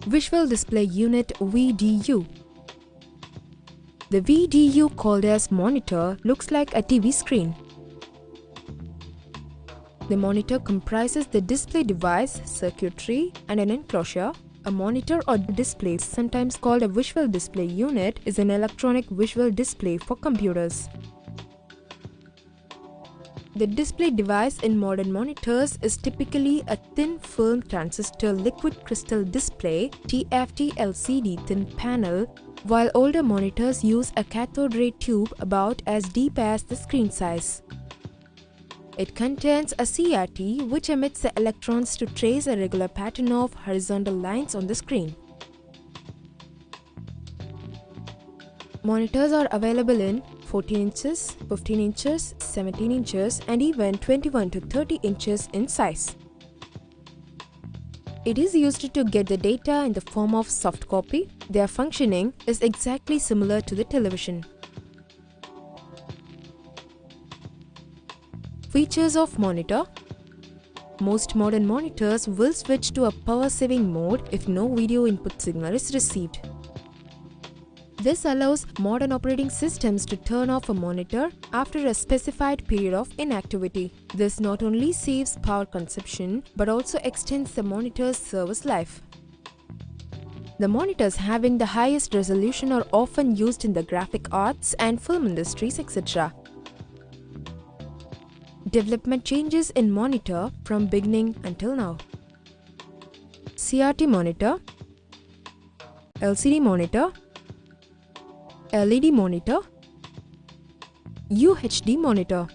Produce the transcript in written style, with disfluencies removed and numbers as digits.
Visual Display Unit VDU. The VDU, called as monitor, looks like a TV screen. The monitor comprises the display device, circuitry, and an enclosure. A monitor or display, sometimes called a visual display unit, is an electronic visual display for computers. The display device in modern monitors is typically a thin film transistor liquid crystal display (TFT LCD) thin panel, while older monitors use a cathode ray tube about as deep as the screen size. It contains a CRT which emits the electrons to trace a regular pattern of horizontal lines on the screen. Monitors are available in 14 inches, 15 inches, 17 inches, and even 21 to 30 inches in size. It is used to get the data in the form of soft copy. Their functioning is exactly similar to the television. Features of monitor. Most modern monitors will switch to a power saving mode if no video input signal is received. This allows modern operating systems to turn off a monitor after a specified period of inactivity. This not only saves power consumption but also extends the monitor's service life. The monitors having the highest resolution are often used in the graphic arts and film industries, etc. Development changes in monitor from beginning until now. CRT monitor, LCD monitor, LED monitor, UHD monitor.